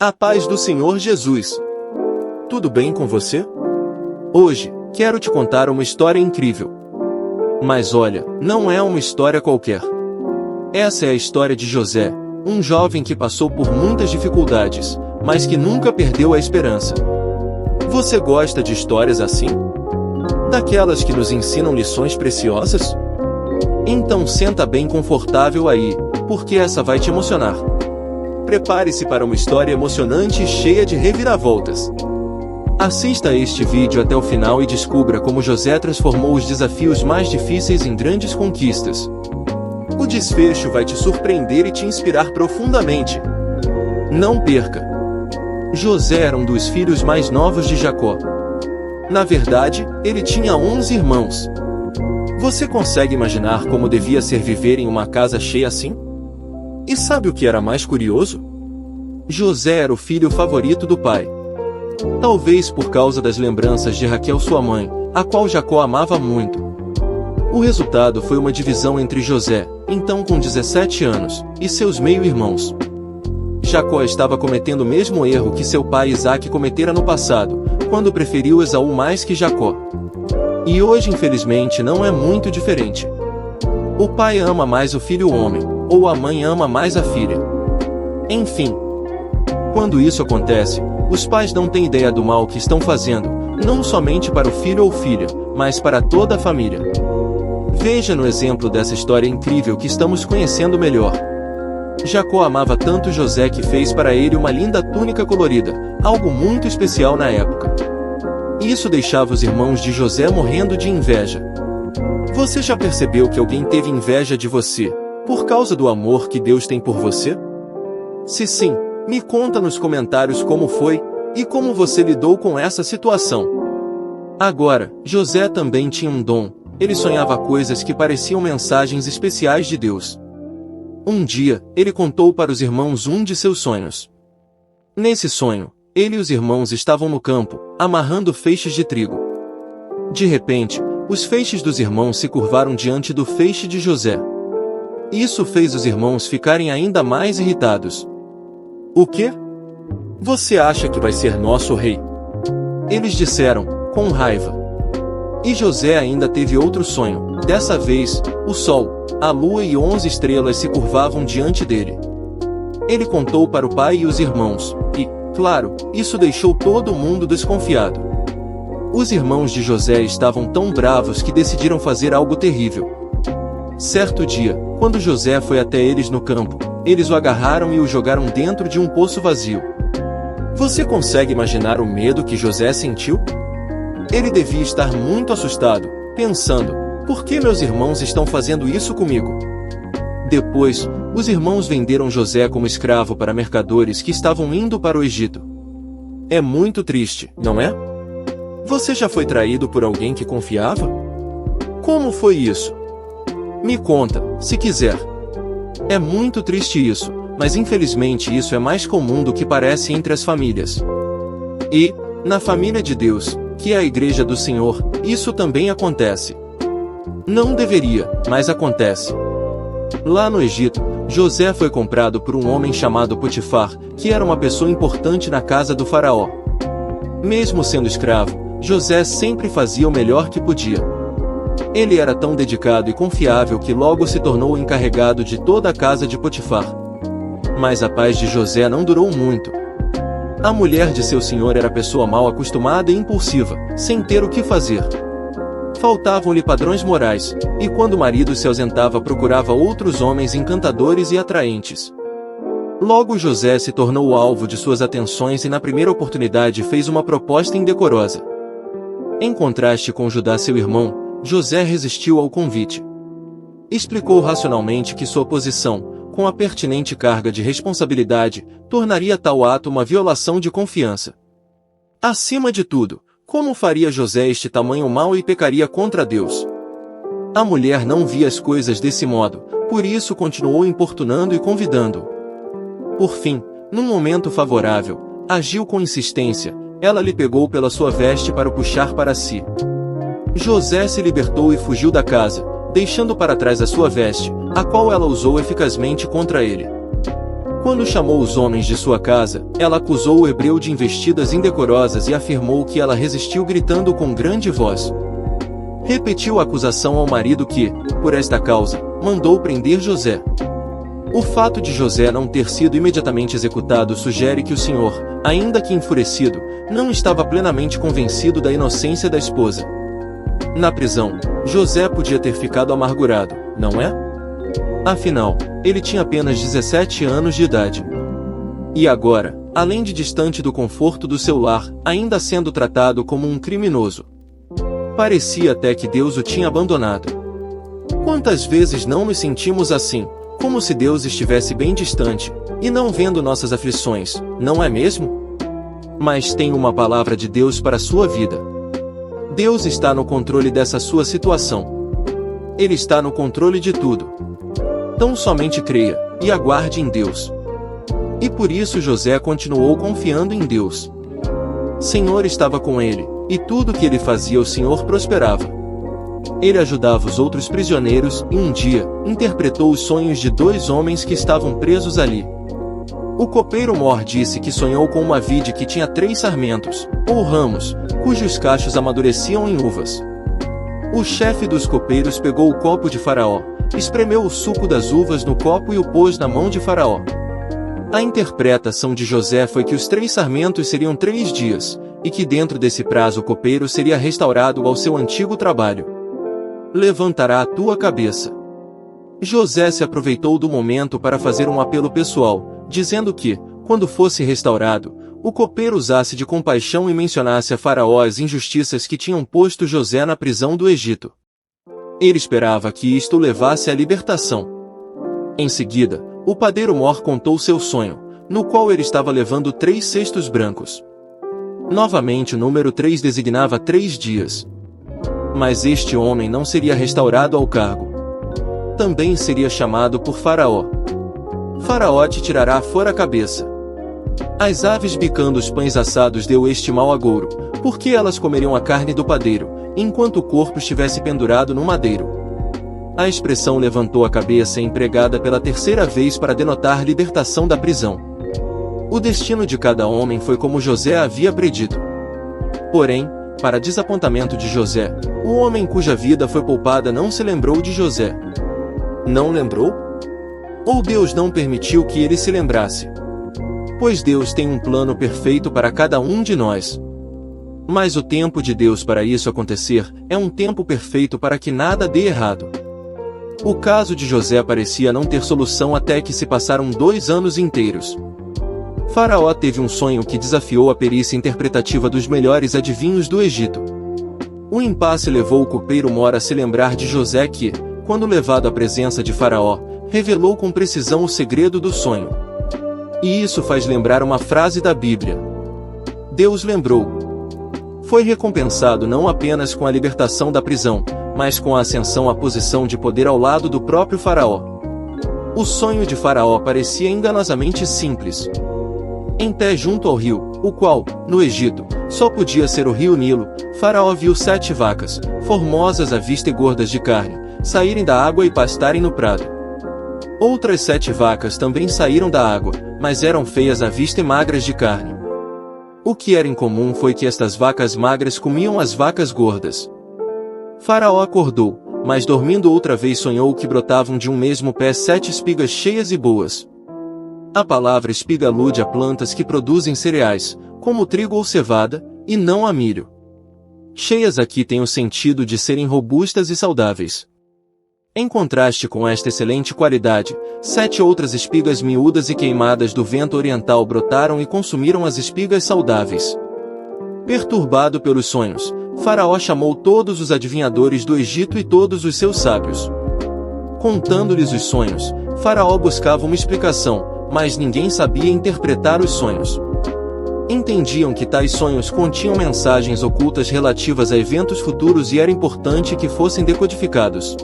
A paz do Senhor Jesus. Tudo bem com você? Hoje, quero te contar uma história incrível. Mas olha, não é uma história qualquer. Essa é a história de José, um jovem que passou por muitas dificuldades, mas que nunca perdeu a esperança. Você gosta de histórias assim? Daquelas que nos ensinam lições preciosas? Então senta bem confortável aí, porque essa vai te emocionar. Prepare-se para uma história emocionante e cheia de reviravoltas. Assista a este vídeo até o final e descubra como José transformou os desafios mais difíceis em grandes conquistas. O desfecho vai te surpreender e te inspirar profundamente. Não perca! José era um dos filhos mais novos de Jacó. Na verdade, ele tinha 11 irmãos. Você consegue imaginar como devia ser viver em uma casa cheia assim? E sabe o que era mais curioso? José era o filho favorito do pai. Talvez por causa das lembranças de Raquel, sua mãe, a qual Jacó amava muito. O resultado foi uma divisão entre José, então com 17 anos, e seus meio-irmãos. Jacó estava cometendo o mesmo erro que seu pai Isaque cometera no passado, quando preferiu Esaú mais que Jacó. E hoje, infelizmente, não é muito diferente. O pai ama mais o filho homem, ou a mãe ama mais a filha. Enfim, quando isso acontece, os pais não têm ideia do mal que estão fazendo, não somente para o filho ou filha, mas para toda a família. Veja no exemplo dessa história incrível que estamos conhecendo melhor. Jacó amava tanto José que fez para ele uma linda túnica colorida, algo muito especial na época. Isso deixava os irmãos de José morrendo de inveja. Você já percebeu que alguém teve inveja de você, por causa do amor que Deus tem por você? Se sim, me conta nos comentários como foi, e como você lidou com essa situação. Agora, José também tinha um dom, ele sonhava coisas que pareciam mensagens especiais de Deus. Um dia, ele contou para os irmãos um de seus sonhos. Nesse sonho, ele e os irmãos estavam no campo, amarrando feixes de trigo. De repente, os feixes dos irmãos se curvaram diante do feixe de José. Isso fez os irmãos ficarem ainda mais irritados. O quê? Você acha que vai ser nosso rei? Eles disseram, com raiva. E José ainda teve outro sonho. Dessa vez, o sol, a lua e 11 estrelas se curvavam diante dele. Ele contou para o pai e os irmãos, e, claro, isso deixou todo mundo desconfiado. Os irmãos de José estavam tão bravos que decidiram fazer algo terrível. Certo dia, quando José foi até eles no campo, eles o agarraram e o jogaram dentro de um poço vazio. Você consegue imaginar o medo que José sentiu? Ele devia estar muito assustado, pensando, por que meus irmãos estão fazendo isso comigo? Depois, os irmãos venderam José como escravo para mercadores que estavam indo para o Egito. É muito triste, não é? Você já foi traído por alguém que confiava? Como foi isso? Me conta, se quiser. É muito triste isso, mas infelizmente isso é mais comum do que parece entre as famílias. E, na família de Deus, que é a Igreja do Senhor, isso também acontece. Não deveria, mas acontece. Lá no Egito, José foi comprado por um homem chamado Potifar, que era uma pessoa importante na casa do faraó. Mesmo sendo escravo, José sempre fazia o melhor que podia. Ele era tão dedicado e confiável que logo se tornou o encarregado de toda a casa de Potifar. Mas a paz de José não durou muito. A mulher de seu senhor era pessoa mal acostumada e impulsiva, sem ter o que fazer. Faltavam-lhe padrões morais, e quando o marido se ausentava procurava outros homens encantadores e atraentes. Logo José se tornou o alvo de suas atenções e na primeira oportunidade fez uma proposta indecorosa. Em contraste com Judá, seu irmão, José resistiu ao convite. Explicou racionalmente que sua posição, com a pertinente carga de responsabilidade, tornaria tal ato uma violação de confiança. Acima de tudo, como faria José este tamanho mal e pecaria contra Deus? A mulher não via as coisas desse modo, por isso continuou importunando e convidando-o. Por fim, num momento favorável, agiu com insistência, ela lhe pegou pela sua veste para o puxar para si. José se libertou e fugiu da casa, deixando para trás a sua veste, a qual ela usou eficazmente contra ele. Quando chamou os homens de sua casa, ela acusou o hebreu de investidas indecorosas e afirmou que ela resistiu gritando com grande voz. Repetiu a acusação ao marido que, por esta causa, mandou prender José. O fato de José não ter sido imediatamente executado sugere que o senhor, ainda que enfurecido, não estava plenamente convencido da inocência da esposa. Na prisão, José podia ter ficado amargurado, não é? Afinal, ele tinha apenas 17 anos de idade. E agora, além de distante do conforto do seu lar, ainda sendo tratado como um criminoso. Parecia até que Deus o tinha abandonado. Quantas vezes não nos sentimos assim, como se Deus estivesse bem distante, e não vendo nossas aflições, não é mesmo? Mas tem uma palavra de Deus para a sua vida. Deus está no controle dessa sua situação. Ele está no controle de tudo. Então somente creia, e aguarde em Deus. E por isso José continuou confiando em Deus. O Senhor estava com ele, e tudo que ele fazia o Senhor prosperava. Ele ajudava os outros prisioneiros e um dia, interpretou os sonhos de 2 homens que estavam presos ali. O copeiro mor disse que sonhou com uma vide que tinha 3 sarmentos, ou ramos, cujos cachos amadureciam em uvas. O chefe dos copeiros pegou o copo de Faraó, espremeu o suco das uvas no copo e o pôs na mão de Faraó. A interpretação de José foi que os 3 sarmentos seriam 3 dias, e que dentro desse prazo o copeiro seria restaurado ao seu antigo trabalho. Levantará a tua cabeça. José se aproveitou do momento para fazer um apelo pessoal, dizendo que, quando fosse restaurado, o copeiro usasse de compaixão e mencionasse a Faraó as injustiças que tinham posto José na prisão do Egito. Ele esperava que isto o levasse à libertação. Em seguida, o padeiro mor contou seu sonho, no qual ele estava levando 3 cestos brancos. Novamente o número 3 designava 3 dias. Mas este homem não seria restaurado ao cargo. Também seria chamado por Faraó. Faraó te tirará fora a cabeça. As aves bicando os pães assados deu este mau agouro, porque elas comeriam a carne do padeiro, enquanto o corpo estivesse pendurado no madeiro. A expressão levantou a cabeça é empregada pela 3ª vez para denotar libertação da prisão. O destino de cada homem foi como José havia predito. Porém, para desapontamento de José, o homem cuja vida foi poupada não se lembrou de José. Não lembrou? Ou Deus não permitiu que ele se lembrasse? Pois Deus tem um plano perfeito para cada um de nós. Mas o tempo de Deus para isso acontecer é um tempo perfeito para que nada dê errado. O caso de José parecia não ter solução até que se passaram 2 anos inteiros. Faraó teve um sonho que desafiou a perícia interpretativa dos melhores adivinhos do Egito. O impasse levou o copeiro mor a se lembrar de José que, quando levado à presença de Faraó, revelou com precisão o segredo do sonho. E isso faz lembrar uma frase da Bíblia. Deus lembrou. Foi recompensado não apenas com a libertação da prisão, mas com a ascensão à posição de poder ao lado do próprio Faraó. O sonho de Faraó parecia enganosamente simples. Em pé junto ao rio, o qual, no Egito, só podia ser o rio Nilo, Faraó viu 7 vacas, formosas à vista e gordas de carne, saírem da água e pastarem no prado. Outras 7 vacas também saíram da água, mas eram feias à vista e magras de carne. O que era incomum foi que estas vacas magras comiam as vacas gordas. Faraó acordou, mas dormindo outra vez sonhou que brotavam de um mesmo pé 7 espigas cheias e boas. A palavra espiga alude a plantas que produzem cereais, como trigo ou cevada, e não a milho. Cheias aqui têm o sentido de serem robustas e saudáveis. Em contraste com esta excelente qualidade, 7 outras espigas miúdas e queimadas do vento oriental brotaram e consumiram as espigas saudáveis. Perturbado pelos sonhos, Faraó chamou todos os adivinhadores do Egito e todos os seus sábios. Contando-lhes os sonhos, Faraó buscava uma explicação, mas ninguém sabia interpretar os sonhos. Entendiam que tais sonhos continham mensagens ocultas relativas a eventos futuros e era importante que fossem decodificados.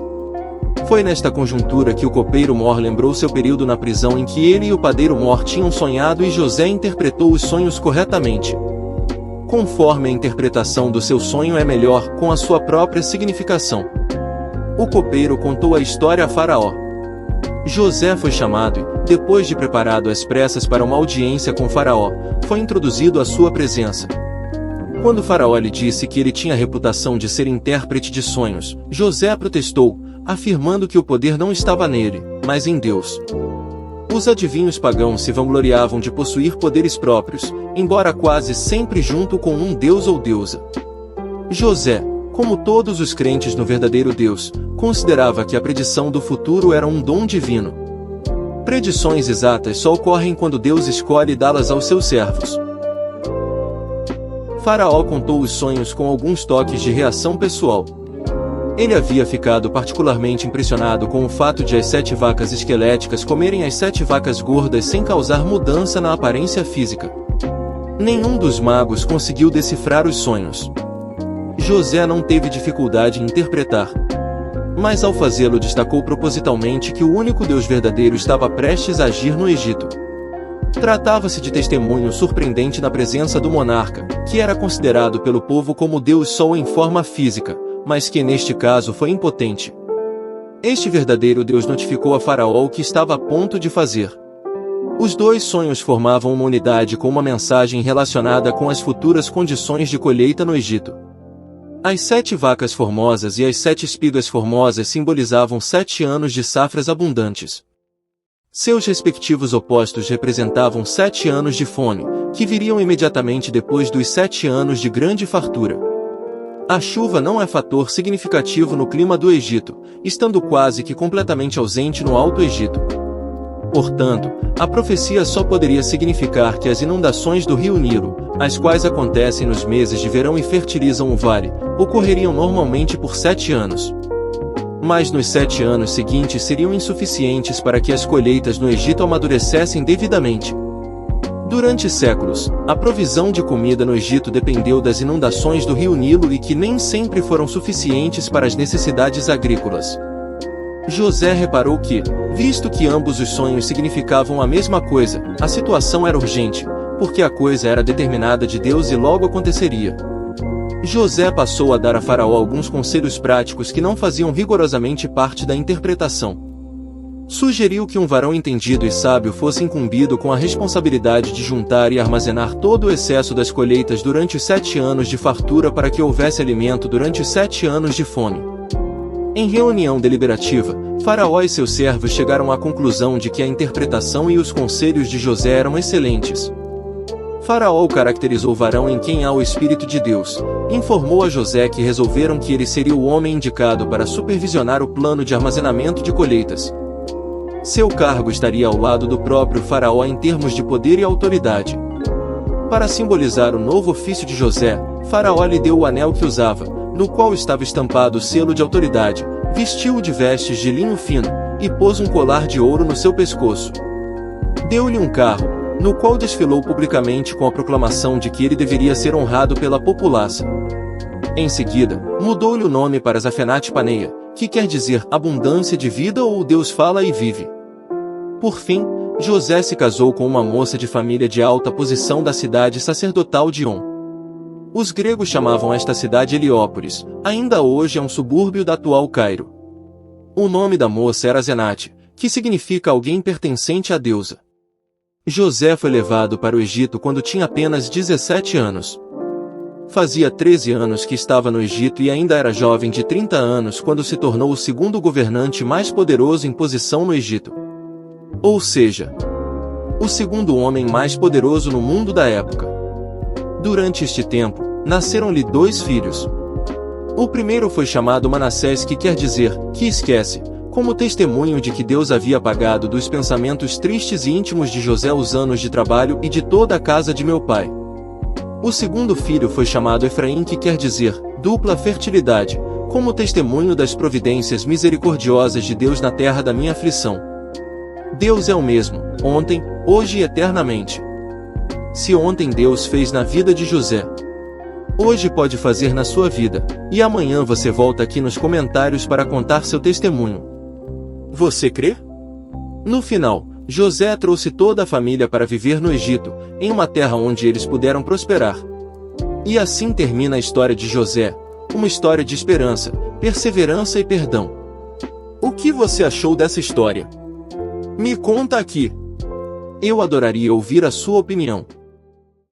Foi nesta conjuntura que o copeiro mor lembrou seu período na prisão em que ele e o padeiro mor tinham sonhado e José interpretou os sonhos corretamente. Conforme a interpretação do seu sonho é melhor, com a sua própria significação. O copeiro contou a história a Faraó. José foi chamado e, depois de preparado às pressas para uma audiência com Faraó, foi introduzido à sua presença. Quando Faraó lhe disse que ele tinha a reputação de ser intérprete de sonhos, José protestou, afirmando que o poder não estava nele, mas em Deus. Os adivinhos pagãos se vangloriavam de possuir poderes próprios, embora quase sempre junto com um deus ou deusa. José, como todos os crentes no verdadeiro Deus, considerava que a predição do futuro era um dom divino. Predições exatas só ocorrem quando Deus escolhe dá-las aos seus servos. Faraó contou os sonhos com alguns toques de reação pessoal. Ele havia ficado particularmente impressionado com o fato de as 7 vacas esqueléticas comerem as 7 vacas gordas sem causar mudança na aparência física. Nenhum dos magos conseguiu decifrar os sonhos. José não teve dificuldade em interpretar. Mas ao fazê-lo destacou propositalmente que o único Deus verdadeiro estava prestes a agir no Egito. Tratava-se de testemunho surpreendente na presença do monarca, que era considerado pelo povo como Deus Sol em forma física, mas que neste caso foi impotente. Este verdadeiro Deus notificou a Faraó o que estava a ponto de fazer. Os 2 sonhos formavam uma unidade com uma mensagem relacionada com as futuras condições de colheita no Egito. As 7 vacas formosas e as 7 espigas formosas simbolizavam 7 anos de safras abundantes. Seus respectivos opostos representavam 7 anos de fome, que viriam imediatamente depois dos 7 anos de grande fartura. A chuva não é fator significativo no clima do Egito, estando quase que completamente ausente no Alto Egito. Portanto, a profecia só poderia significar que as inundações do rio Nilo, as quais acontecem nos meses de verão e fertilizam o vale, ocorreriam normalmente por 7 anos. Mas nos 7 anos seguintes seriam insuficientes para que as colheitas no Egito amadurecessem devidamente. Durante séculos, a provisão de comida no Egito dependeu das inundações do rio Nilo e que nem sempre foram suficientes para as necessidades agrícolas. José reparou que, visto que ambos os sonhos significavam a mesma coisa, a situação era urgente, porque a coisa era determinada de Deus e logo aconteceria. José passou a dar a Faraó alguns conselhos práticos que não faziam rigorosamente parte da interpretação. Sugeriu que um varão entendido e sábio fosse incumbido com a responsabilidade de juntar e armazenar todo o excesso das colheitas durante os 7 anos de fartura para que houvesse alimento durante os 7 anos de fome. Em reunião deliberativa, Faraó e seus servos chegaram à conclusão de que a interpretação e os conselhos de José eram excelentes. Faraó o caracterizou varão em quem há o Espírito de Deus, informou a José que resolveram que ele seria o homem indicado para supervisionar o plano de armazenamento de colheitas. Seu cargo estaria ao lado do próprio Faraó em termos de poder e autoridade. Para simbolizar o novo ofício de José, Faraó lhe deu o anel que usava, no qual estava estampado o selo de autoridade, vestiu-o de vestes de linho fino, e pôs um colar de ouro no seu pescoço. Deu-lhe um carro, no qual desfilou publicamente com a proclamação de que ele deveria ser honrado pela população. Em seguida, mudou-lhe o nome para Zafenate Paneia, que quer dizer abundância de vida ou Deus fala e vive. Por fim, José se casou com uma moça de família de alta posição da cidade sacerdotal de On. Os gregos chamavam esta cidade Heliópolis, ainda hoje é um subúrbio da atual Cairo. O nome da moça era Zenate, que significa alguém pertencente à deusa. José foi levado para o Egito quando tinha apenas 17 anos. Fazia 13 anos que estava no Egito e ainda era jovem de 30 anos quando se tornou o segundo governante mais poderoso em posição no Egito. Ou seja, o segundo homem mais poderoso no mundo da época. Durante este tempo, nasceram-lhe 2 filhos. O primeiro foi chamado Manassés, que quer dizer, que esquece, como testemunho de que Deus havia apagado dos pensamentos tristes e íntimos de José os anos de trabalho e de toda a casa de meu pai. O segundo filho foi chamado Efraim, que quer dizer, dupla fertilidade, como testemunho das providências misericordiosas de Deus na terra da minha aflição. Deus é o mesmo, ontem, hoje e eternamente. Se ontem Deus fez na vida de José, hoje pode fazer na sua vida, e amanhã você volta aqui nos comentários para contar seu testemunho. Você crê? No final, José trouxe toda a família para viver no Egito, em uma terra onde eles puderam prosperar. E assim termina a história de José, uma história de esperança, perseverança e perdão. O que você achou dessa história? Me conta aqui. Eu adoraria ouvir a sua opinião.